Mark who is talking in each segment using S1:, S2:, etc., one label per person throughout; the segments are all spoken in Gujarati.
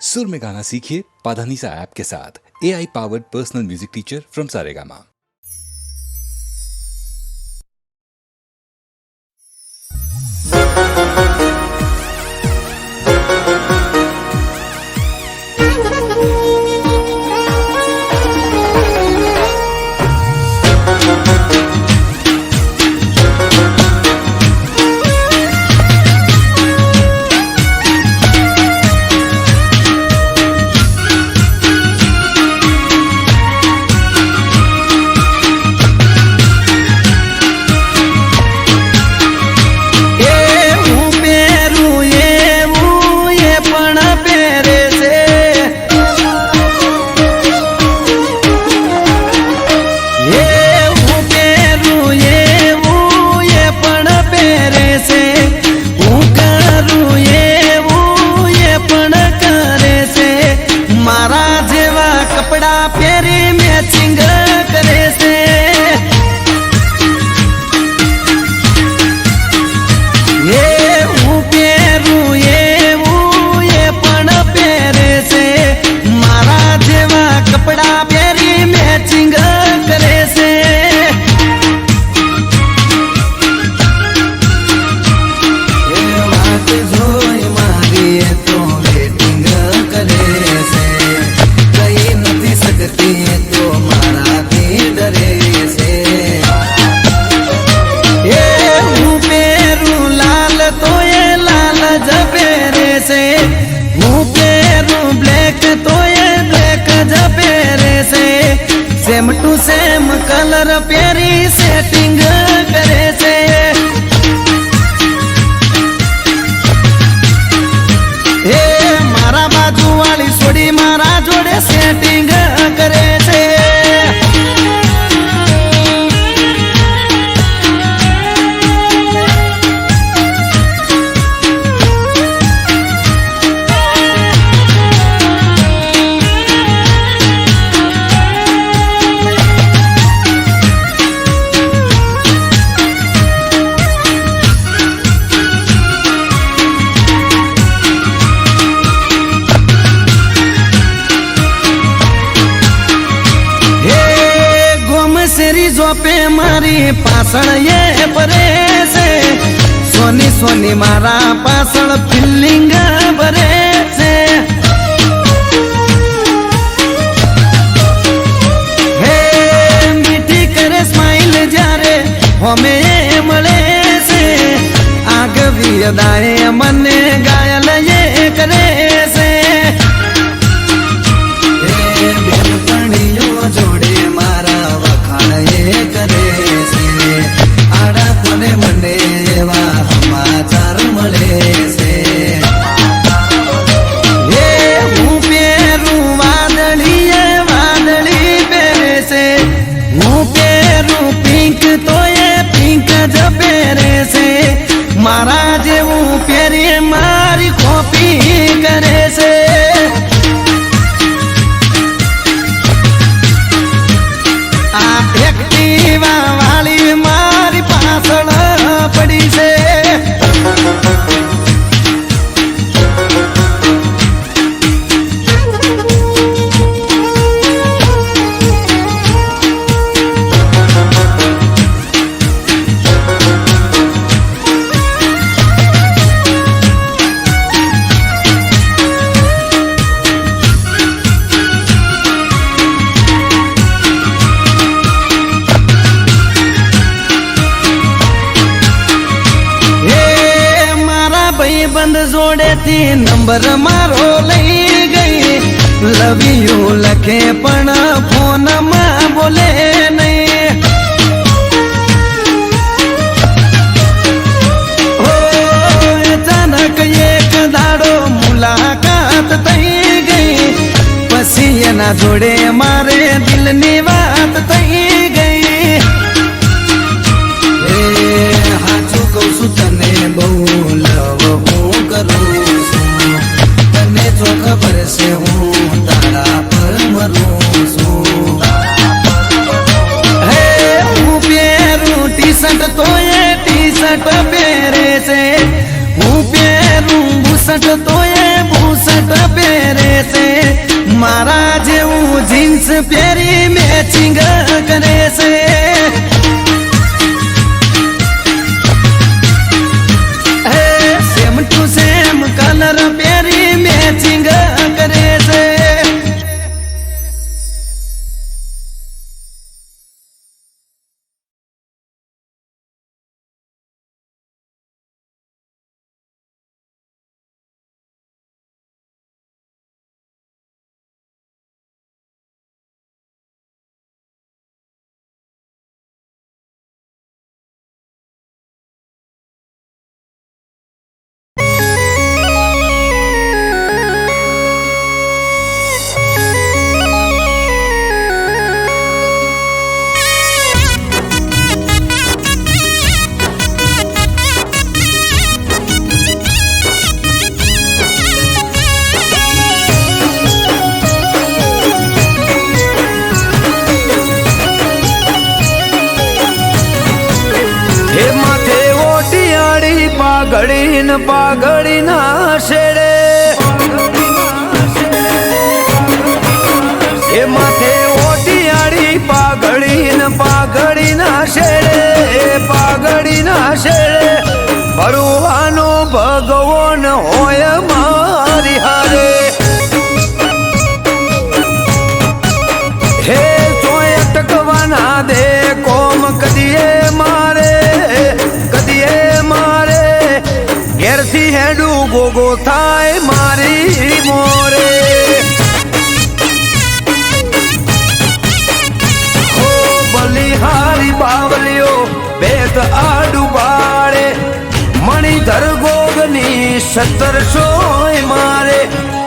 S1: सुर में गाना सीखिए पाधानीसा ऐप के साथ। AI powered personal music teacher from Saregama.
S2: Same to same colour प्यारी सेटिंग करे से हे मारा बाजू वाली सोड़ी मारा जोड़े सेटिंग करे से पे मारी पासण ये परे से सोनी सोनी मारा पासण फिलिंग भरे से हे मीठी करे स्माइल जारे हमें मले से आग भी अदाए मने गायल ये करे से जोड़े मारा ये करे से आड़ा तोने मंडे वा समाचार मले से ये हूँ पेरू वादली पेरे से हूँ पेरू पिंक तो ये पिंक जपेरे से मारा जे हूँ पेरे मारी कॉपी करे से वाली मारी पासण पड़ी से बंद जोड़े थी नंबर मारो लई गई लव यू लखे पण फोन में बोले नहीं हो अचानक एक दाड़ो मुलाकात थई गई पसी ना जोड़े मारे दिल नी बात थई गई हाचू कहू छू तने बहु लव तने जो खबर से हूँ तारा पर मरू सू हूँ पेरू टी शर्ट तो ये टी शर्ट पेरे से हूँ पेरू बूसट तो ये बूसट पेरे જીન્સ પહેરી મેચિંગ કરે છે સેમ ટુ સેમ કલર પહેરી મેચિંગ કરે છે પાઘડી ના શેડે એ માથે ઓટિયાળી પાઘડી ના શેડે પાઘડી ના શેડે ભરવાનો ભગવાન હોય મારી હારે હે ચોય અટકવાના દે કોમ કદીએ મારે ઘેરથી હેડું ગોગો થાય મારી મોરે હો બલિહારી બાવલીઓ બેત આડું બાળે મણિધર ગોગની 1700 મારે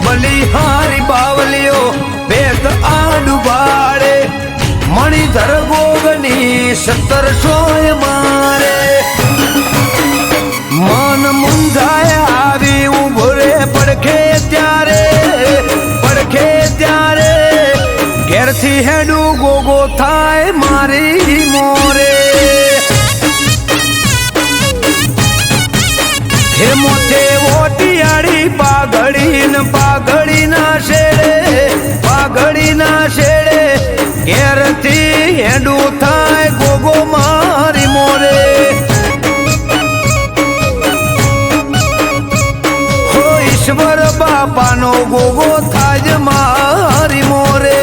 S2: બલિહારી બાવલીઓ બેત આડું બાળે મણિધર ગોગની 1700 મારે મન મુંજાય આવી ઉભો રે પડખે ત્યારે ઘેરથી હેડું ગોગો થાય મારી મોરે હે મોથે ઓટિયાળી પાઘડી ના શેડે ઘેરથી હેડું થાય ગોગો મારી મોરે ઈશ્વર બાપાનો ગોગો થાજ મારી મોરે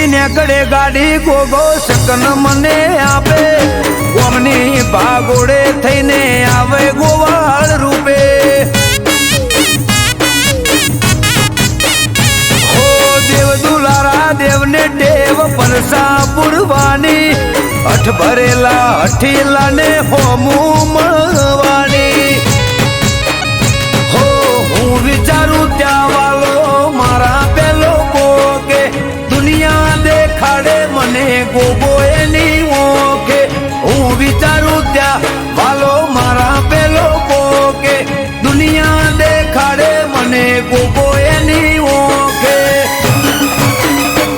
S2: નેકડે ગાડી ગોગો શકન મને આપે ગોમની ભાગોડે થઈને આવે ગોવાળ રૂપે હો દેવ દુલારા દેવને ટેવ પરસા પુરવાની અઠ ભરેલા અઠીલા ને હોમું મળવાની હો હું વિચારું ત્યાં વાલો મારા પેલો ગોગે દુનિયા દેખાડે મને ગોગો એની ઓકે હું વિચારું ત્યાં વાલો મારા પેલો ગોગે દુનિયા દેખાડે મને ગોગો એની ઓકે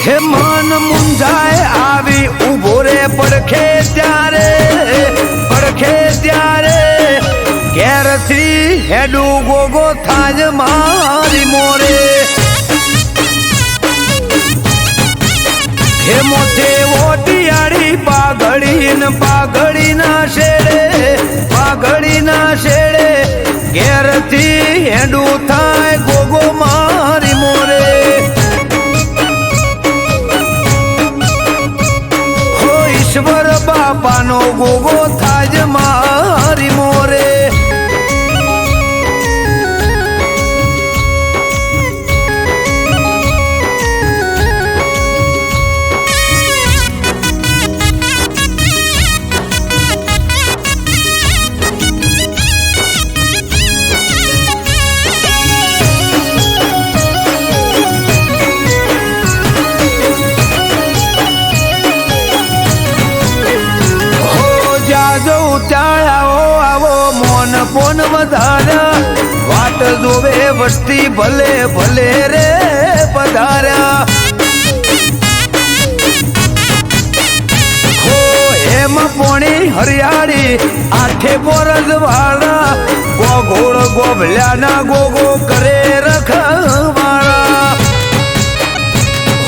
S2: હે મન મુંજાય આવી ઉભો રે પડખે ત્યારે ઘેરથી હેડું ગોગો થાજ મારી મોરે હે મોથે ઓટિયાળી પાઘડી ના શેડે ઘેરથી હેડું થાય ગોગો મારી મોરે હો ઈશ્વર બાપાનો ગોગો થાજ મારી મોરે પોન વધાર્યા વાટ જોવે વસ્તી ભલે ભલે રે પધાર્યા હો એમ પોણી હરિયાળી આઠે બોરજ વાળા ગોગોળ ગોભલ્યાના ગોગો કરે રખવાળા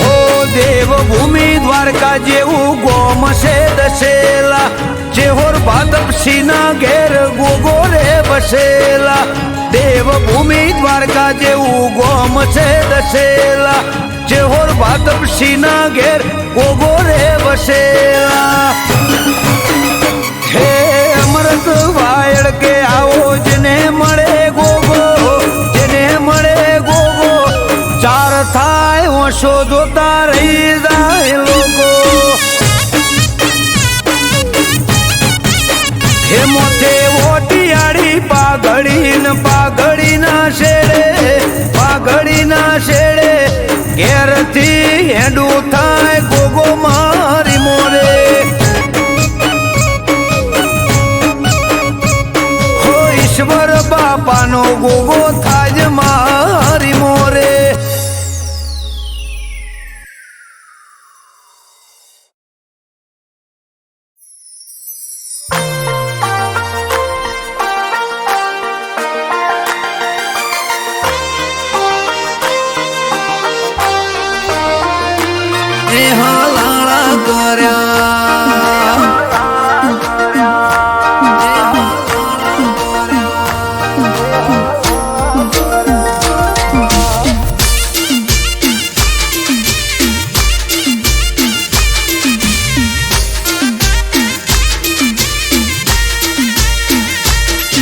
S2: હો દેવભૂમિ દ્વારકા જેવું ગોમ છે દસેલા જેહોર ભાદપસીના ઘેર ગોગો રે બસેલા દેવભૂમિ દ્વારકા જેવું ગોમ છે દસેલા જેહોર ભાદપસીના ઘેર ગોગો રે બસેલા હે અમૃત વાયડ કે આવો જેને મળે ગોગો જેને મળે ગોગો ચાર થાય ઓછો જોતા રહી જાય લોકો હે મોથે ઓટિયાળી પાઘડી ના શેડે ઘેરથી હેડું થાય ગોગો મારી મોરે હો ઈશ્વર બાપાનો ગોગો થાજ મારી મોરે હલાળા કર્યા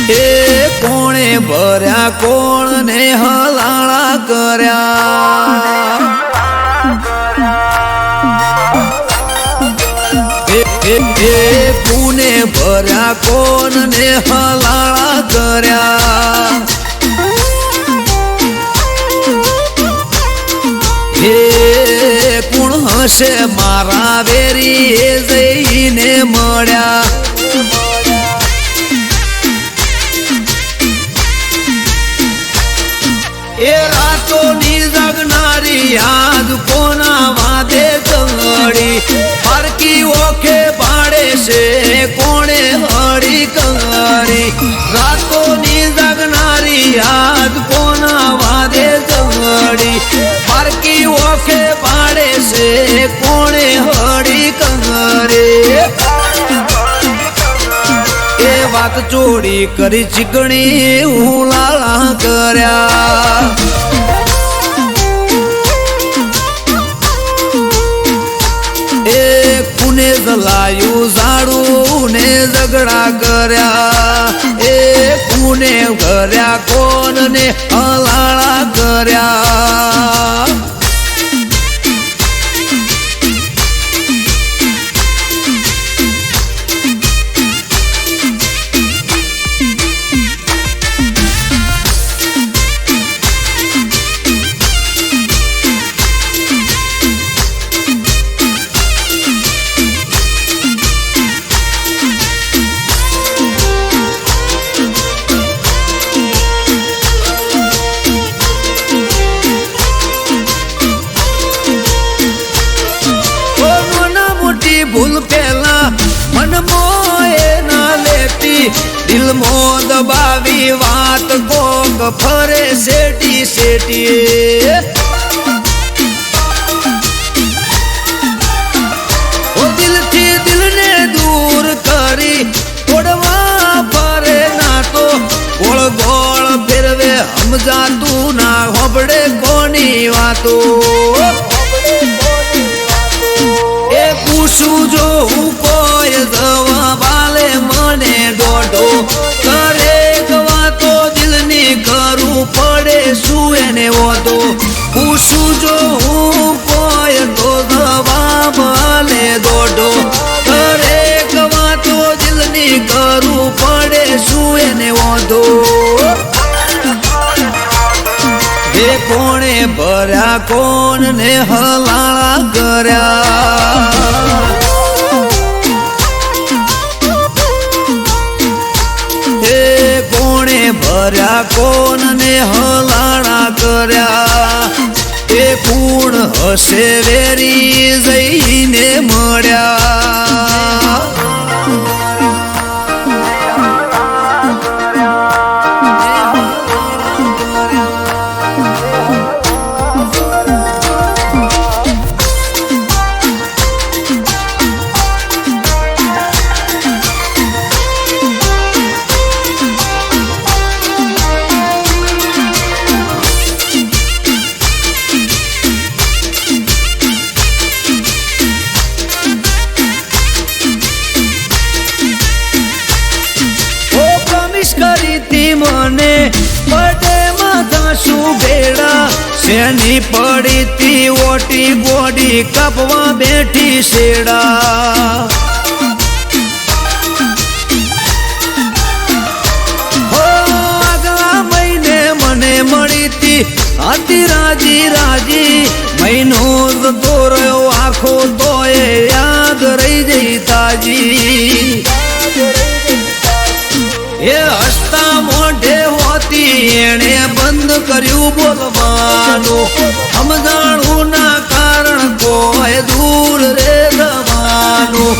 S2: એ કોણે ભર્યા કોણ ને હલાળા કર્યા પુને ભર્યા કોણ ને હલાળા કર્યા હે કોણ હશે મારા વેરી એ જઈને મળ્યા એ રાતોની જગનારી યાદ કોના વાદે કંગડી પારકી ઓખે પાડે છે કોણે હળી કંગડી રાતોની જગનારી યાદ કોના વાદે કંગડી પારકી ઓખે પાડે છે કોણે હળી કંગડી એ વાત ચોરી કરી ચીકણી હું લાળા કર્યા એ કુને જલાયું ઝાડું ને ઝઘડા કર્યા એ કુને કર્યા કોણ ને હલાળા કર્યા ભૂલ પેલા મન મોએ ના લેતી દિલ મો દબાવી વાત કોક ફરે શેટી શેટી ઓ દિલથી દિલને દૂર કરી તોડવા ફરે ના તો ગોળ ગોળ ફેરવે સમજાતું ના હોબડે કોની વાતો પૂછું જો હું કોઈ જવાબ આલે મને દોઢો કરે વાતો દિલની કરું પડે શું એને વાતો પૂછું જો હું કોઈ તો જવાબ આલે દોઢો કરે વાતો દિલની કરું પડે શું એને વાતો હે કોણે ભર્યા કોણ ને હલાળા કર્યા હે કોણે ભર્યા કોનને હલાણા કર્યા એ કુણ હશે વેરી જઈને મળ્યા મને બડે માથા શું ભેડા શેની પડી તી ઓટી બોડી કાપવા બેઠી શેડા હો આગલા મહિને મને મળી તી હતી રાજી રાજી મહિનો જતો રહ્યો આખો તોય યાદ રહી જઈ તાજી એ હસતા મોઢે હોતી એણે બંધ કર્યું બોલવાનું સમજાણું ના કારણ કોઈ દૂર રે જવાનું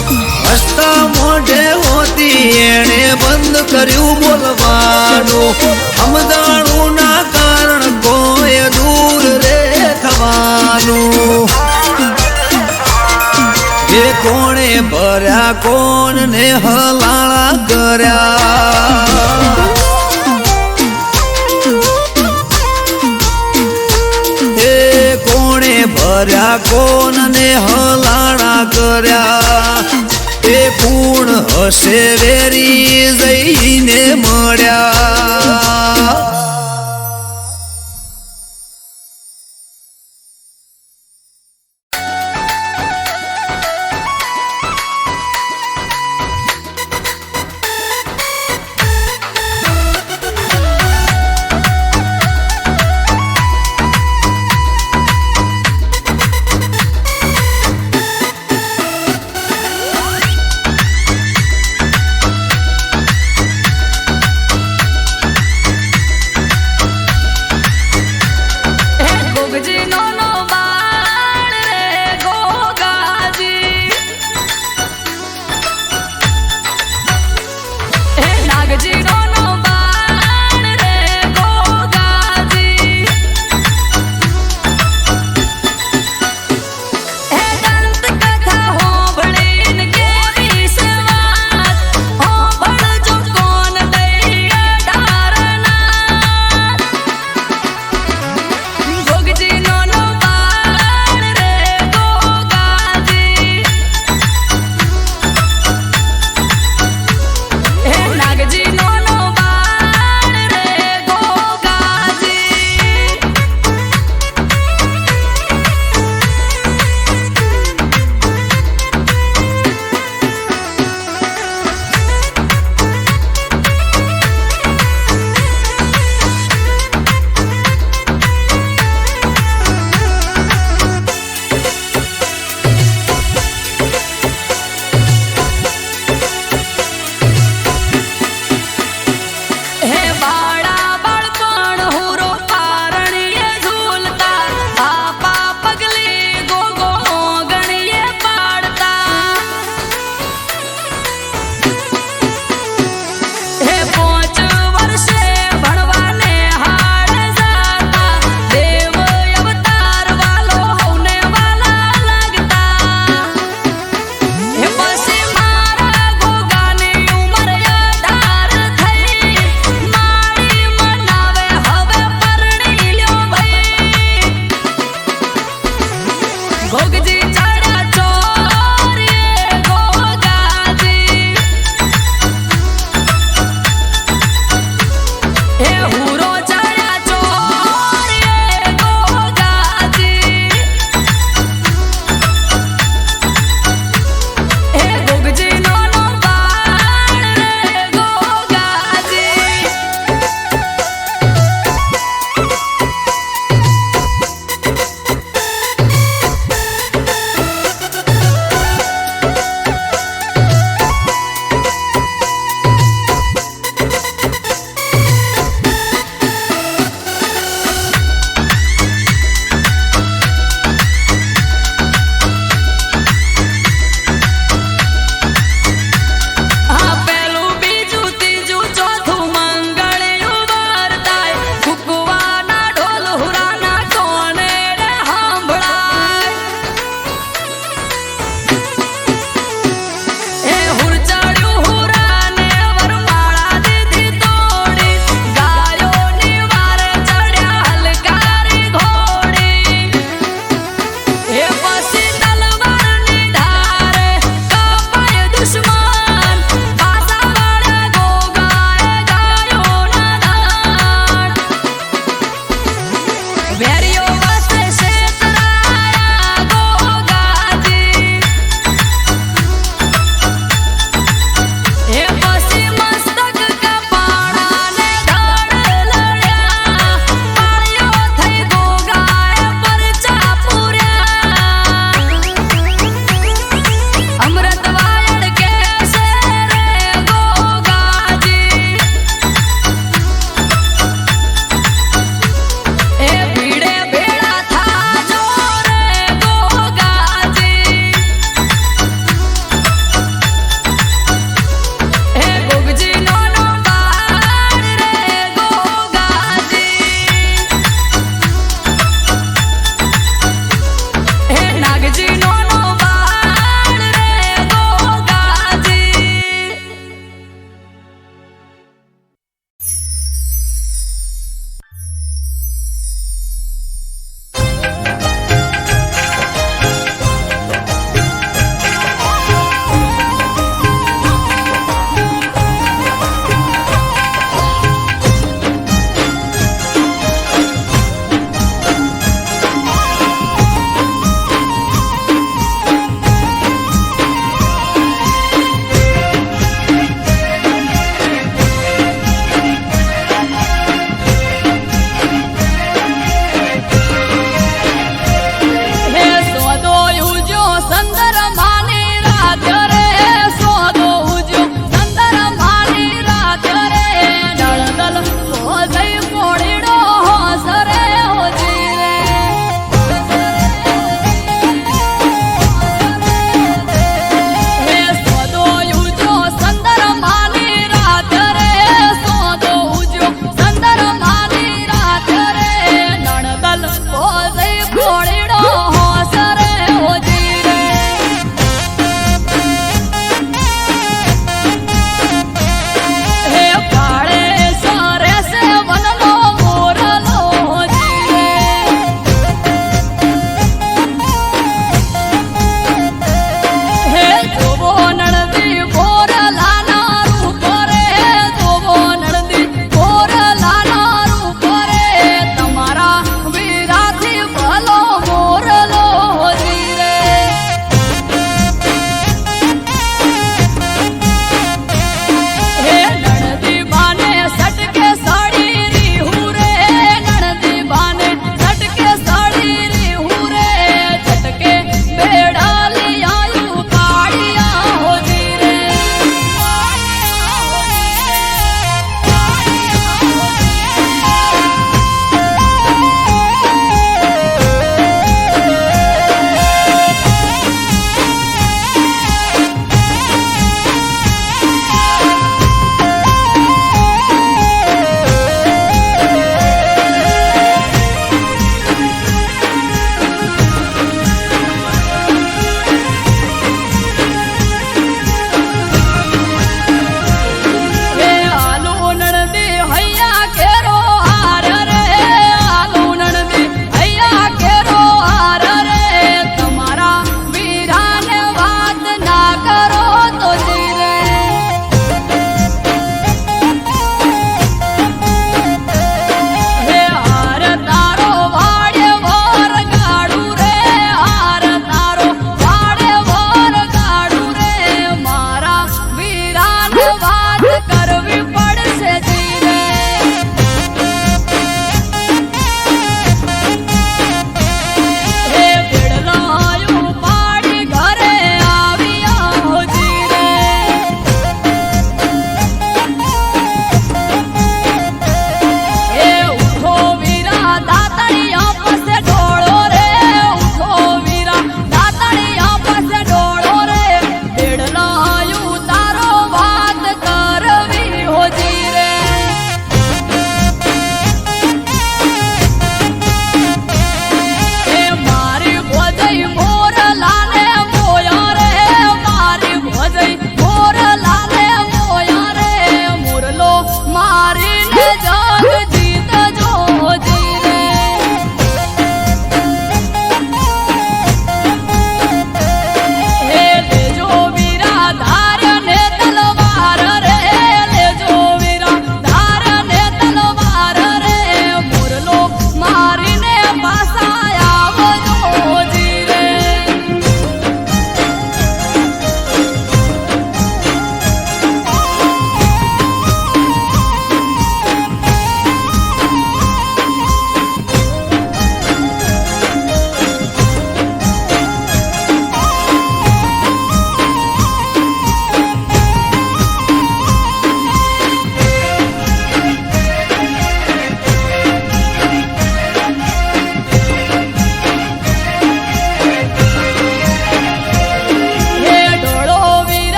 S2: હસતા મોઢે હોતી એણે બંધ કર્યું બોલવાનું સમજાણું ના કારણ કોઈ દૂર રે થવાનું એ કોણે ભર્યા કોણને હલાળા કર્યા એ કોણે ભર્યા કોણને હલાળા કર્યા એ કુણ હશે વેરી જઈને મળ્યા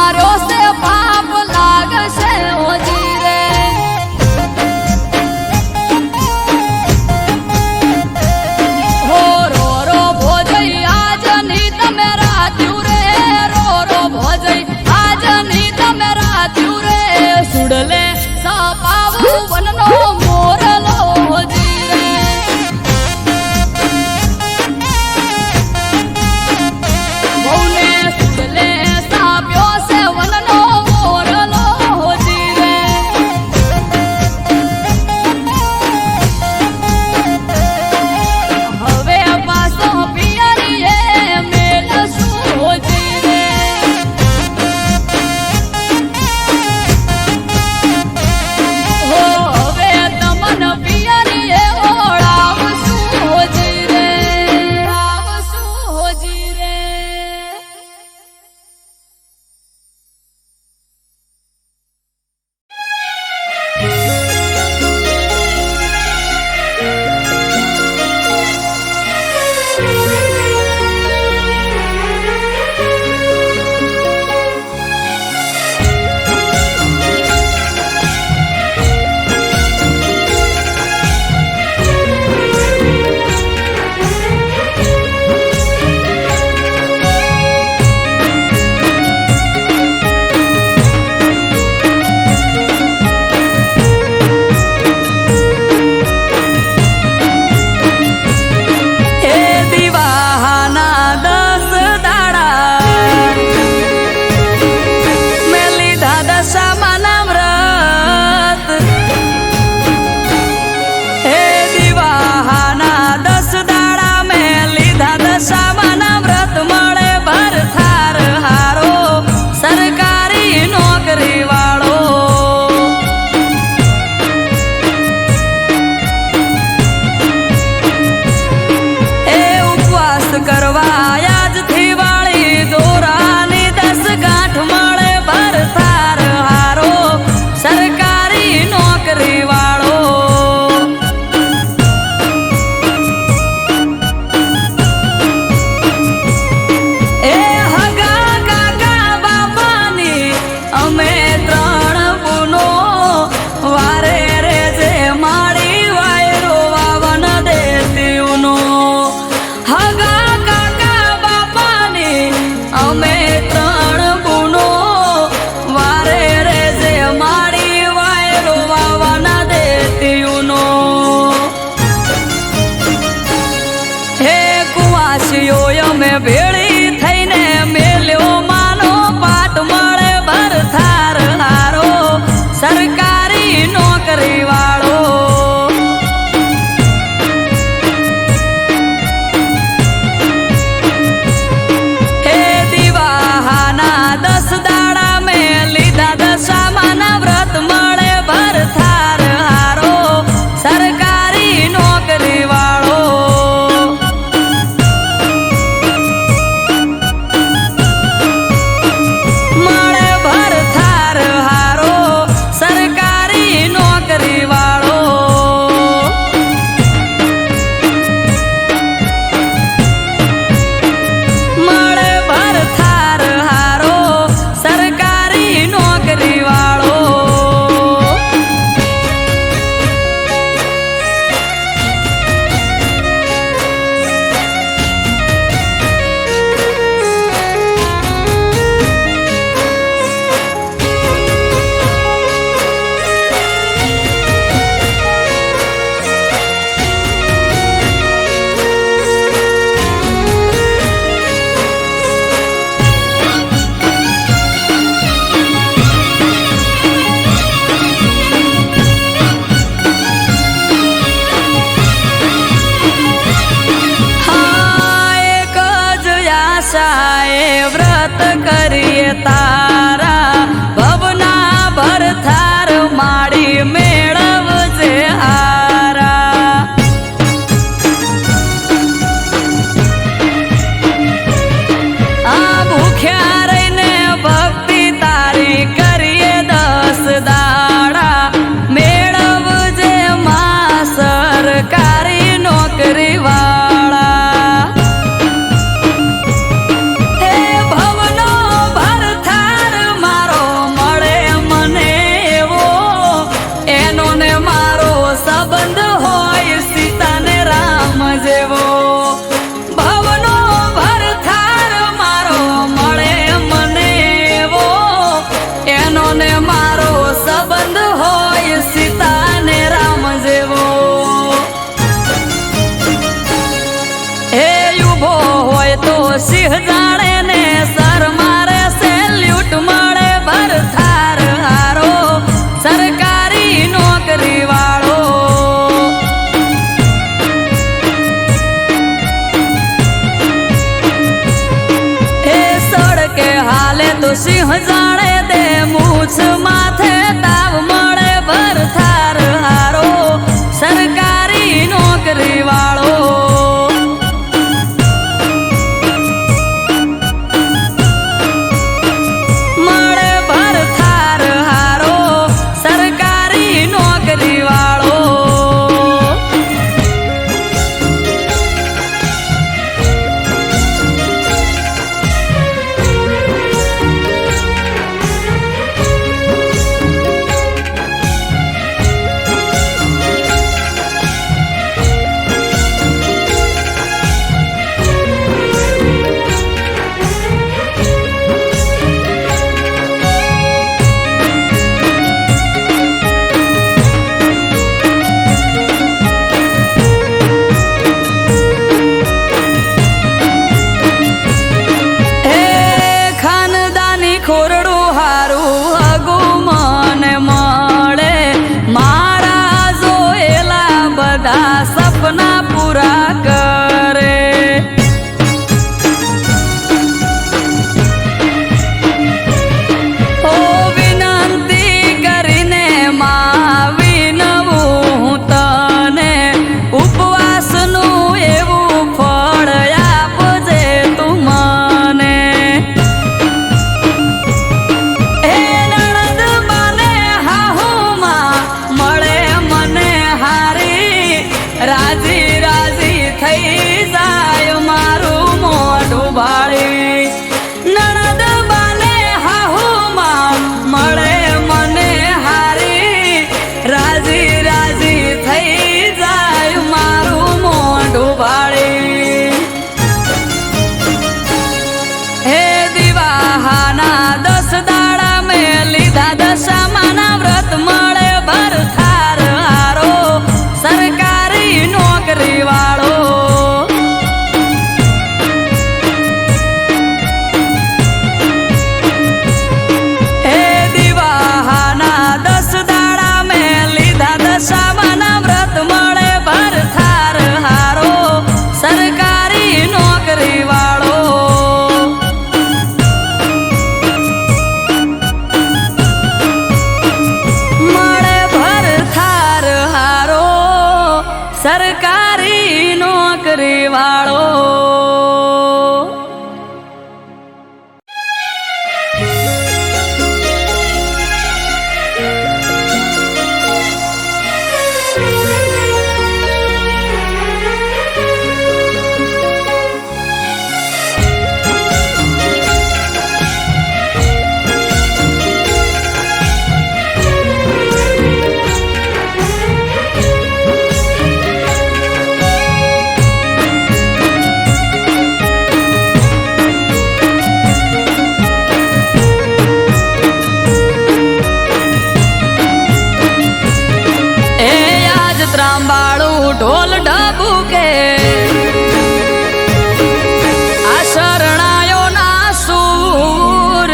S3: મારો સે પાપ લાગશે હોજી રે હો રો રો ભોજઈ આજ ની તમે રાત્યું રે રો રો ભોજઈ આજ ની તમે રાત્યું રે સુડલે સપાવું વનનો મોરલો હોજી રે બહુને સુડલે સાપ્યો છે વનનો મોરલો હોજી રે હવે પાસો પિયરીએ મેલ શું હોજી રે હો હવે તમન પિયરીએ ઓળાવશું હોજી રે આવશું હોજી રે હે દિવાના 10 દાડા મેં લીધા દશામાના વ્રત હે દિવાના 10 દાડા મેં લીધા દશામાના વ્રત મળે ભરથાર હારો સરકારી નોકરી વાળો એ ઉપવાસ કરવા આજથી વાળી દોરાની 10 ગાંઠ મળે ભરથાર હારો સરકારી નોકરી વાળો એ હગા કાકા બાપાની અમે 3 બુનો વારે રે જે માડી વાયરો વાવન દેતી ઉનો હગા કાકા બાપાની અમે 3 બુનો વારે રે જે માડી વાયરો વાવન દેતી ઉનો હે કુવાસીઓ અમે ભેળી થઈને મેલ્યો માનો પાટ મળે ભરથાર હારો સરકારી નોકરી વાળો હે દિવાના 10 દાડા મેં લીધા દશામાના વ્રત મળે ભરથાર હારો સરકારી નોકરી વાળો મળે ભરથાર હારો સરકારી નોકરી વાળો મળે ભરથાર હારો સરકારી નોકરી વાળો હા એક જ આશાએ વ્રત કરીએ તારા ભવના ભરથાર માડી મેળવજે હારા આ ભૂખ્યા રહીને ભક્તિ તારી કરીએ 10 દાડા મેળવજે માં સરકારી નોકરી વાળા હે ભવનો ભરથાર તો સિંહ જાણે દે મૂછ માથે તાવ મળે ભરથાર હારો સરકારી નોકરી વાળો મળે ભરથાર હારો સરકારી નોકરી વાળો ખોરડું હારું હગુ મને મળે મારા જોયેલા બધા સપના પૂરા કરે ઓ વિનંતી કરીને માં વિનવું હું તને ઉપવાસનું એવું ફળ આપજે તું મને રાજી રાજી થઈ જાય મારું મોઢું ભાળી નણદ બાને હાહુમાં મળે મને હારી રાજી રાજી થઈ જાય મારું મોઢું ભાળી હે દિવાહાના 10 દાડા મેં લીધા દશામાના વ્રત મળે ભરથાર હારો સરકારી નોકરી વાળો હે દિવાહાના 10 દાડા મેં લીધા દશામાના વ્રત મળે ભરથાર હારો સરકારી નોકરી વાળો મળે ભરથાર હારો સરકારી નોકરી વાળો ત્રાંબાળું ઢોલ ઢબુકે આ શરણાયો ના સૂર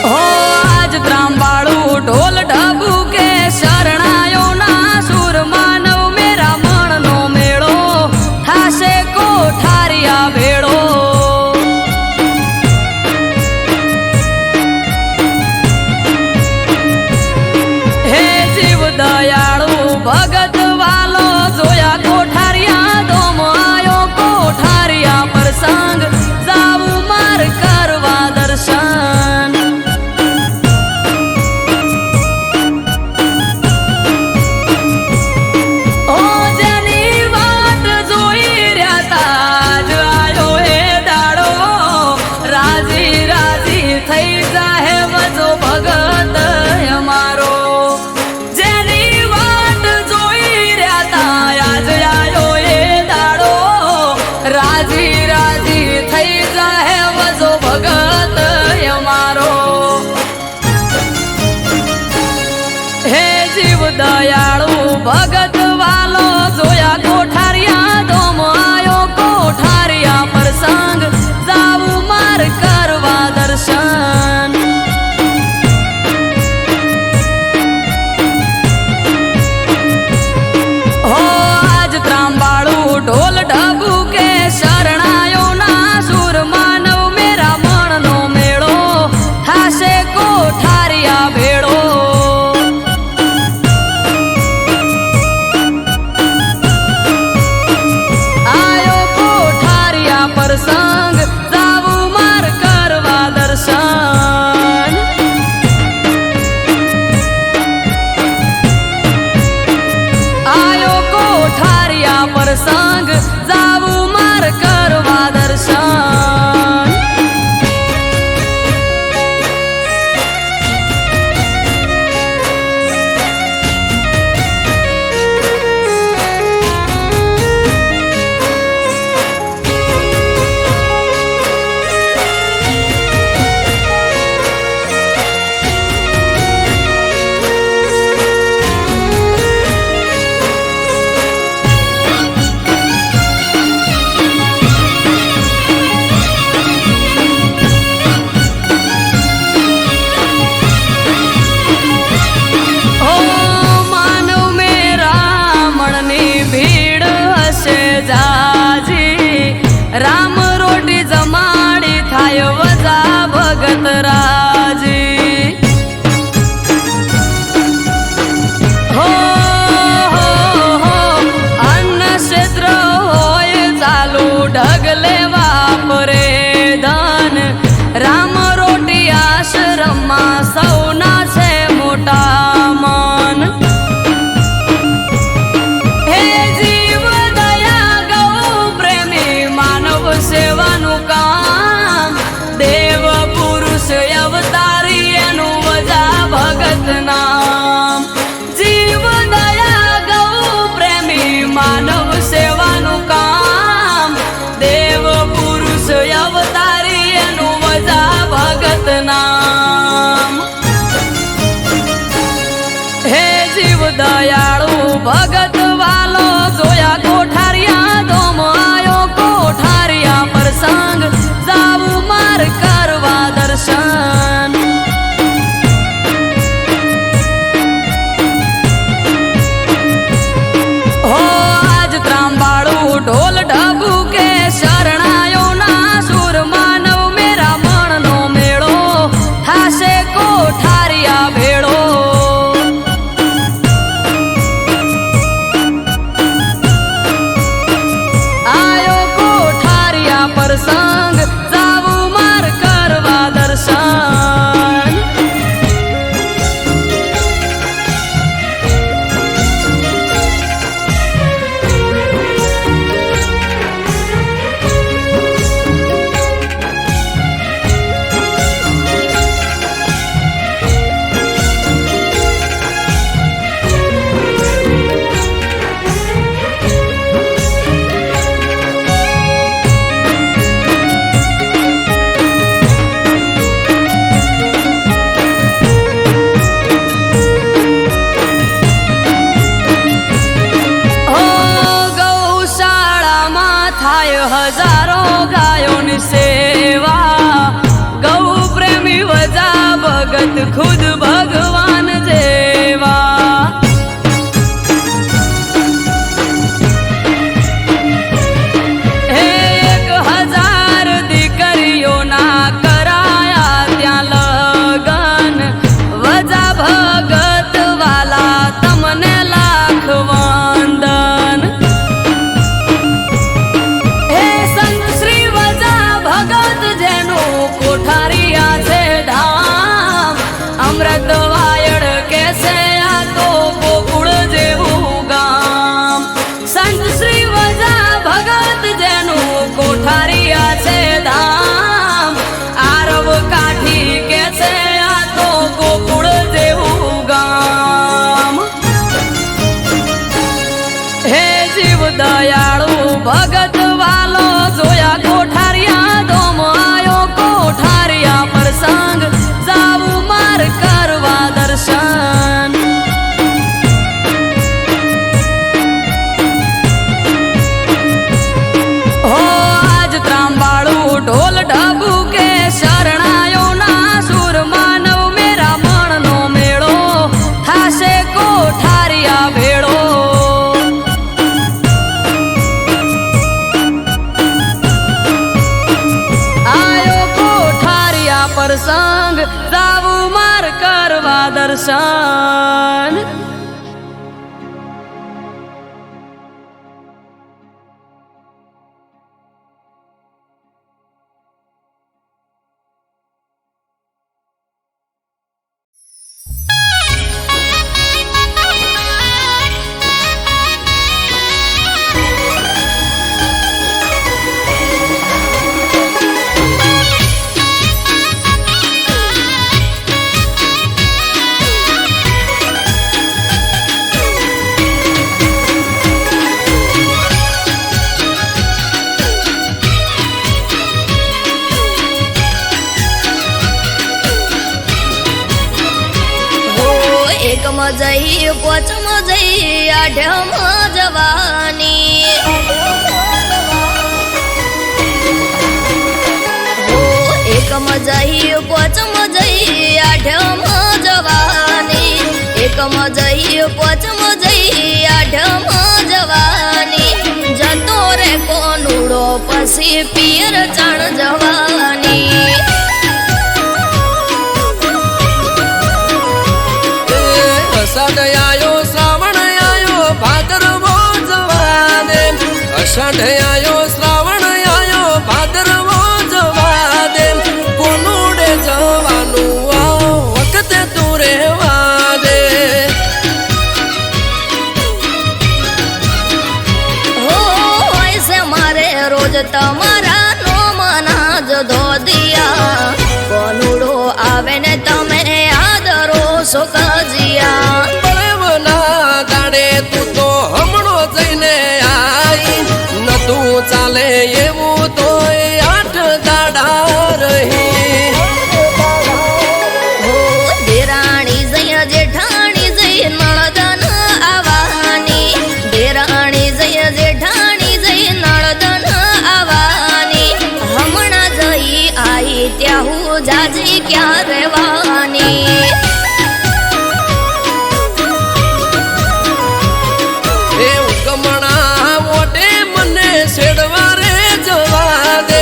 S3: હો આજ ત્રાંબાળું ઢોલ ઢબુકે શરણાયો ના સૂર માનવ મેરા મણનો મેળો થાશે કોઠારિયા ભેળો દયાળુ ભગત વાલો જો દયાળુ ભગત વાલો જોયા કોઠારિયા ધોમ આયો કોઠારિયા પ્રસંગ જાવું માર કરવા દર્શન હો આજ ત્રાંબાળું ઢોલ ઢબુ કે શરણાયો ના સુર માનવ મેરા મણનો મેળો થાશે કોઠારિયા ભેળો આયો કોઠારિયા પ્રસંગ જાવું માર કરવા દર્શન હજારો ગાયોની સેવા ગૌ પ્રેમી વજા ભગત ખુદ ભગવાન જેવા હે 1000 દીકરીઓના કરાયા ત્યાં લગન વજા ભગત વાલા તમને લાખ વંદન કોઠારિયા છે ધામ અમૃત વાયડ કેસે આ તો ગોકુળ જેવું ગામ સંત શ્રી વજા ભગત જેનું કોઠારિયા છે ધામ આરવ કાઠી કેસે આ તો ગોકુળ જેવું ગામ હે જીવ દયાળુ ભગત વાલો જોયા કોઠારિયા ધોમ આયો કોઠારિયા પ્રસંગ જાવું માર કરવા દર્શન હો આજ ત્રાંબાળું ઢોલ ઢબુ કે શરણાયો ના સુર માનવ મેરા મણનો મેળો થાશે કોઠારિયા ભેળો પ્રસંગ જાવું માર કરવા દર્શન
S4: જઈ પોચમાં જઈ આઢમાં જવાની એકમાં જઈ પોચમાં જઈ આઢમાં જવાની એકમાં જઈ પોચમાં જઈ આઢમાં જવાની જતો રે કોનુડો પછી પિયર ચાણ જવાની
S2: અષાઢ આયો શ્રાવણ આયો ભાદરવો જવા દે અષાઢ આયો શ્રાવણ આયો ભાદરવો જવા દે કોનુડે જવાનું આ વખતે તું રહેવા દે
S4: હો હોય છે મારે રોજ તમારા નો મના જ ધોધી આવી ત્યાં હું જાજી ક્યાં રહેવાની
S5: એ ઉગમણા મોટે મને છેડવા રે જવા દે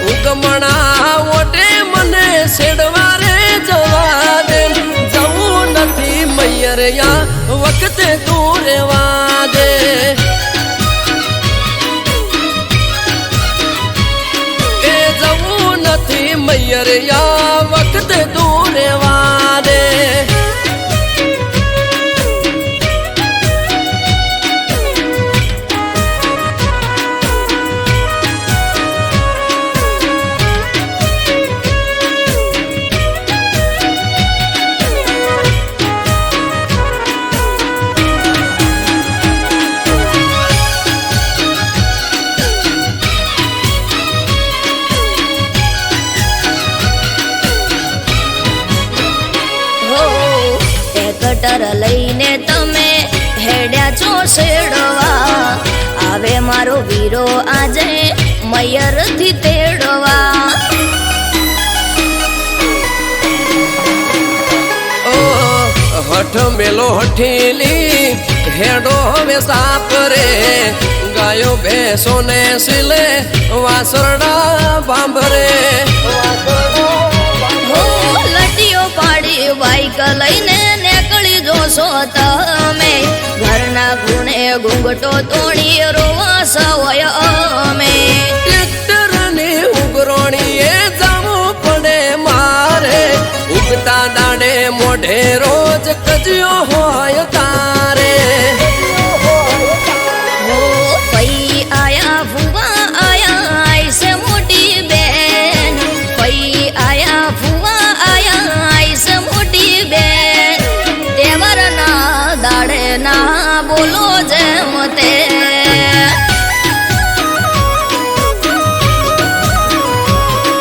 S5: ઉગમણા મોટે મને છેડવા રે જવા દે જવું નથી મૈયરિયા વખતે તું રેવા દે એ જવું નથી મૈયરિયા વખતે તું રેવા દે
S4: કટર લઈને તમે હેડ્યા છો શેડવા આવે મારો વીરો આજે મયર થી તેડવા
S5: હઠ મેલો હઠીલી હેડો હવે સાપ રે ગાયો ભેંસો ને સિલે વાસરડા બાંભરે
S4: લટીઓ પાડી બાઈક લઈને નીકળી જોશો તમે ઘરના ગુણે ઘૂંઘટો તોડી રોવા સવય અમે
S5: ટ્રેક્ટર ને ઉગરોણીએ જવું પડે મારે ઉગતા દાડે મોઢે રોજ કજ્યો હોય તારે
S4: પઈ આયા ફુવા આયા આઈસે મોટી બેન પઈ આયા ફુવા આયા આઈસે મોટી બેન તેવરના દાડે ના બોલો જેમ તે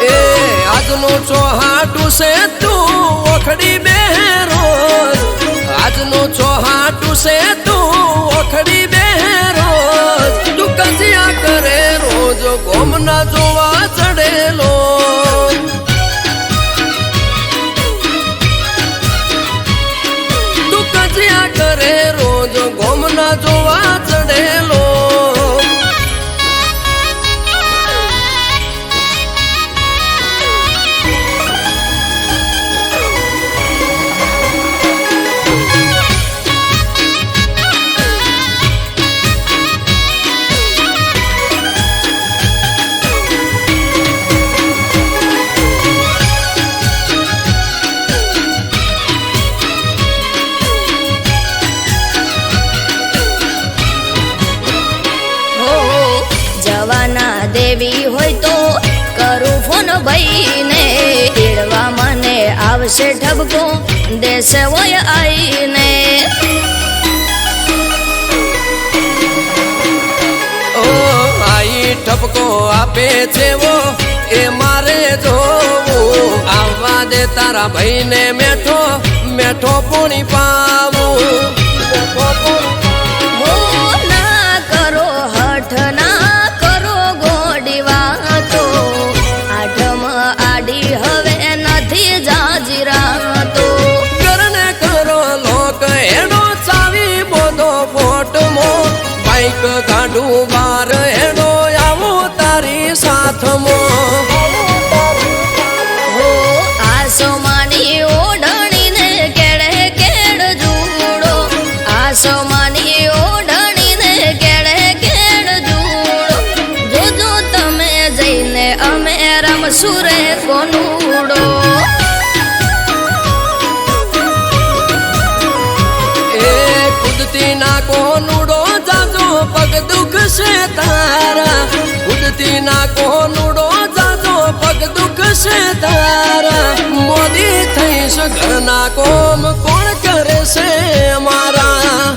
S5: એ આજનું ચોહાટું છે તું ઓખડી બે રોજ આજનું ચોહાટું છે તું ઓખડી બે રોજ તું કજિયા કરે રોજ ગોમના જોવા ચડેલો તું કજિયા કરે રોજ ગોમના જોવા ચડેલો
S4: જવાના દેવી હોય તો કરું ફોન ભાઈને એડવા મને આવશે ઠબકો દેશે હોય આઈને
S5: ઓ આઈ ઠપકો આપે છે વો એ મારે જોવું આવવા દે તારા ભાઈને મેઠો મેઠો પૂણી પાવું
S4: ના કરો હઠ ના કરો ગોડી વાતો આઠમ આડી હવે નથી જાજીરા તો
S5: કરને કરો લોક એનો ચાવી બોધો ફોટમો બાઈક ગાડું બાર એનો આવો તારી સાથમો
S4: આસમાની ઓઢણીને કેડે કેડ જુડો આસમાની ઓઢણીને કેડે કેડ જુડો જોજો તમે જઈને અમે રમશું રે કોનુડો
S5: એ કુદતી ના કોનુડો જાજો પગ દુખશે તારા કુદતી ના કોનુડો જાજો પગ દુખશે તારા મોદી થઈશ ઘરના કોમ કોણ કરે છે મારા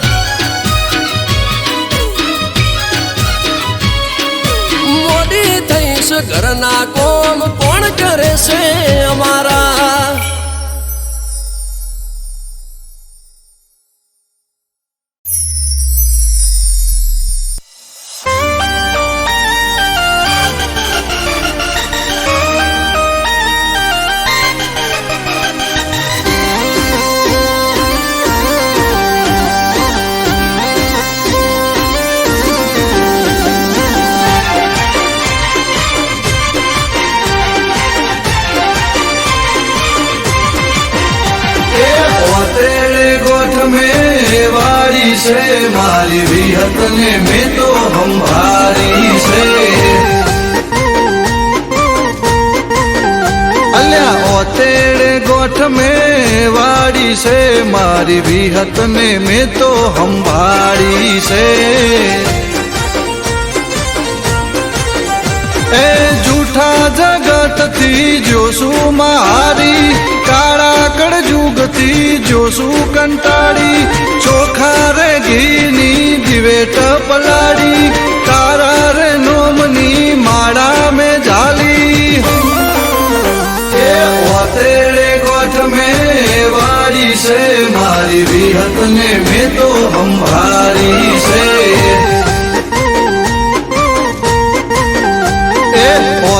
S5: મોદી થઈશ ઘરના કોમ કોણ કરે છે અમારા
S2: गोठ में वाड़ी से मारी विहत ने में तो हम भारी से अल्या ओतेड़े गोठ में वाड़ी से मारी विहत ने में तो हम भारी से ए जूठा जगत थी जोसु मारी काड़ा कड़ जुग थी जोसु कंटाड़ी चोखा रे घीनी दिवेट पलाड़ी कारा रे नोमनी माड़ा में झाली तेरे गोठ में वाड़ी से मारी विहत ने में तो हम भारी से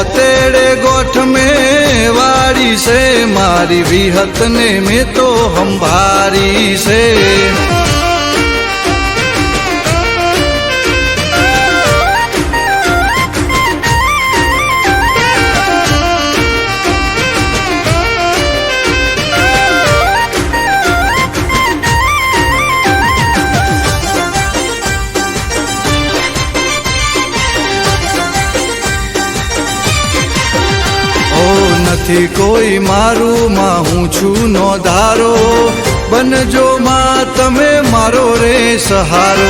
S2: तेरे गोठ में वाड़ी से मारी विहत ने में तो हम भारी से નથી કોઈ મારું માં હું છું નો ધારો બનજો માં તમે મારો રે સહારો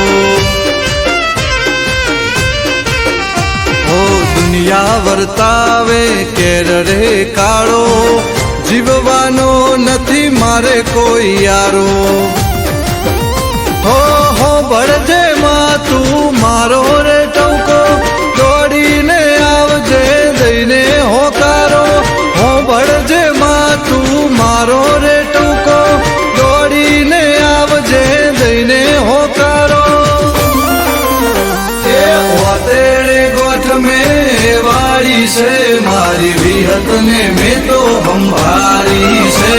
S2: ઓ દુનિયા વર્તાવે કેર રે કાળો જીવવાનો નથી મારે કોઈ યારો હો બળજે માં તું મારો રે ટવકો દોડીને આવજે દઈને હોકારો બળજે માં તું મારો રે ટૂંકો દોડીને આવજે દઈને હોકારો તેરે ગોઠ में वाड़ी से मारी विहत ने में तो हम भारी से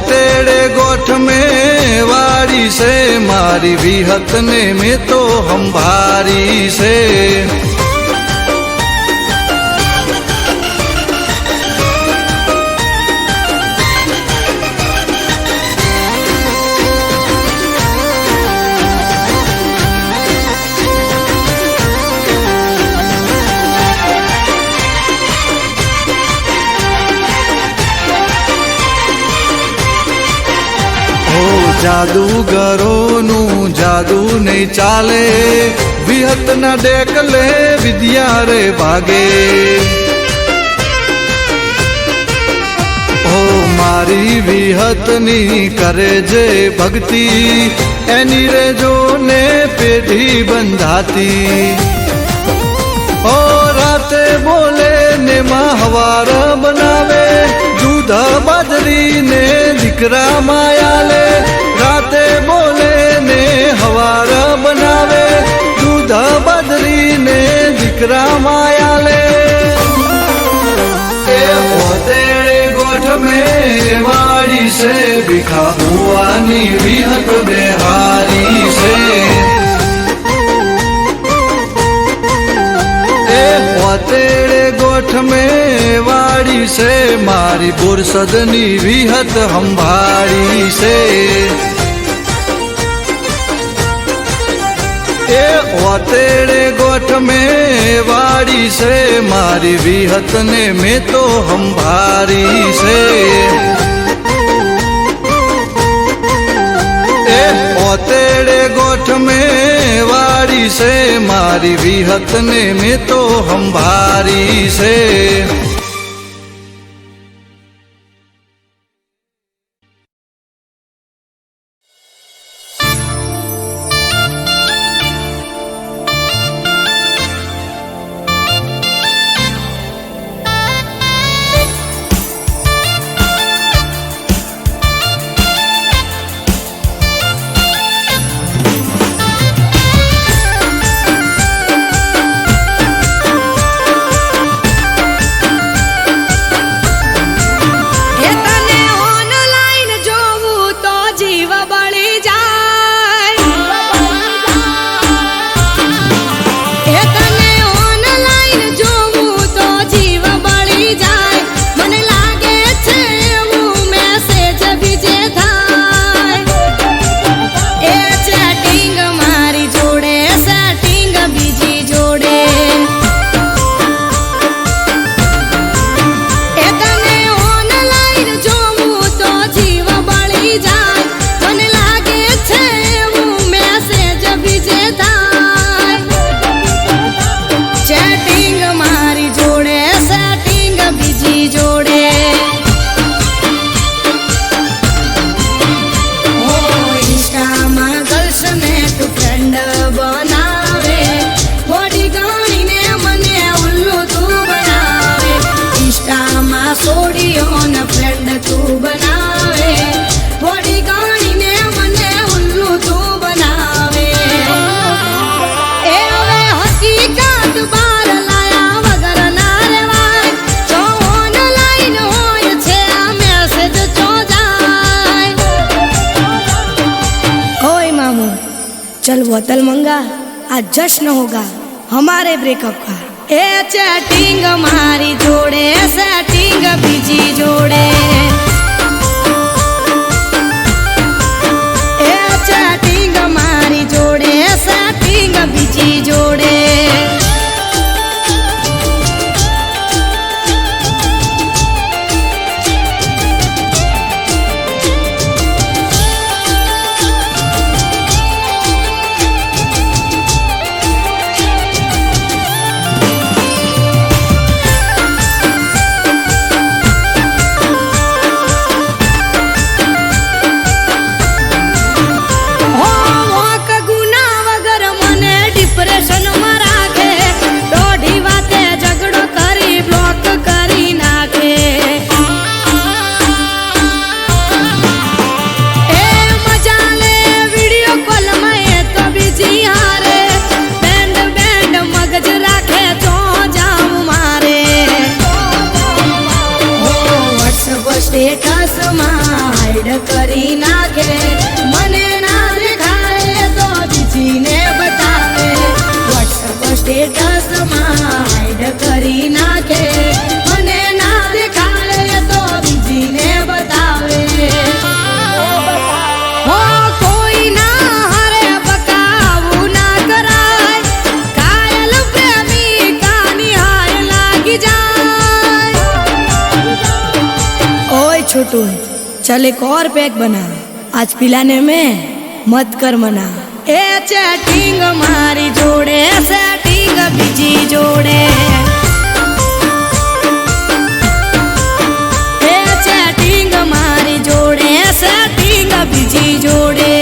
S2: तेरे गोठ में वाड़ी से मारी विहत ने में तो हम भारी से જાદુગરોનું જાદુ નહીં ચાલે વિહત ના ડેકલે વિદ્યા રે ભાગે ઓ મારી વિહતની કરે જે ભક્તિ એની રે જોને પેઢી બંધાતી ઓ રાતે બોલે ને માં હવાર બનાવે દૂધ બાજરી ને દીકરા માયાલે રાતે બોલે ને હવાર બનાવે દૂધ બાજરી ને દીકરા માયાલે તેરે ગોઠ में वाड़ी से बिखा हुआनी विहत बेहारी से तेरे गोठ में वाड़ी से मारी बुरसदनी विहत हम भारी से तेरे गोठ में वाड़ी से मारी विहत ने में तो हम भारी से तेरे गोठ में वाड़ी से मारी विहत ने में तो हम भारी से
S6: बोतल मंगा, आज जश्न होगा हमारे ब्रेकअप का। ए चैटिंग मारी जोड़े, सेटिंग बीजी जोड़े, ए चैटिंग मारी जोड़े, सेटिंग बीजी जोड़े। स्टेटस हाइड करी नाखे, मने ना देखाए तो बीजी ने बतावे। व्हाट्सएप स्टेटस हाइड करी नाखे, मने ना देखाए तो बीजी ने बतावे। हो कोई ना हरे बकाऊ ना कराए, कायल प्रेमी का निहाय लागी जाए। ओए छोटू, चल एक और पैक बना, आज पिलाने में मत कर मना। ए चैटिंग मारी जोड़े, सेटिंग बीजी जोड़े, ए चैटिंग मारी जोड़े, सेटिंग बीजी जोड़े।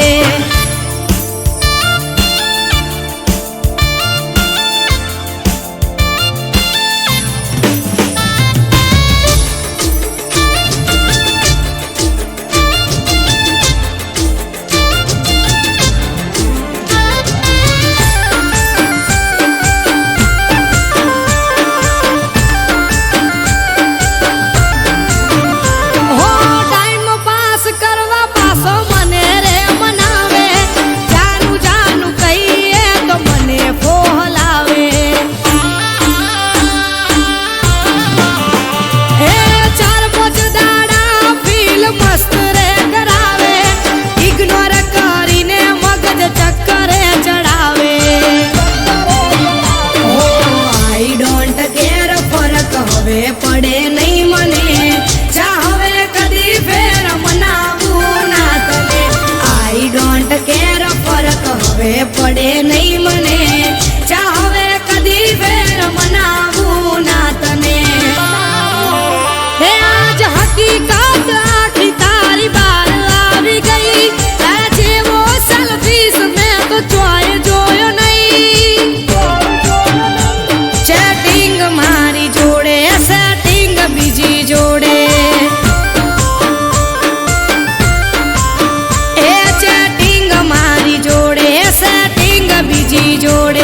S6: પડે નહીં મને ચાહવે કદી ફેર મનાવું ના તને। આઈ ડોન્ટ કેર ફરક હવે પડે નહીં મને ચાહવે કદી ફેર મનાવું ના તને। હે આજ હકીકત આખી તારી બાર આવી ગઈ, તારા જેવો સેલ્ફીસ મેં તો ચોય જોયો નહીં। ચેટિંગ મારી જોડે, સેટિંગ બીજી જોડે, એ ચેટિંગ મારી જોડે, સેટિંગ બીજી જોડે।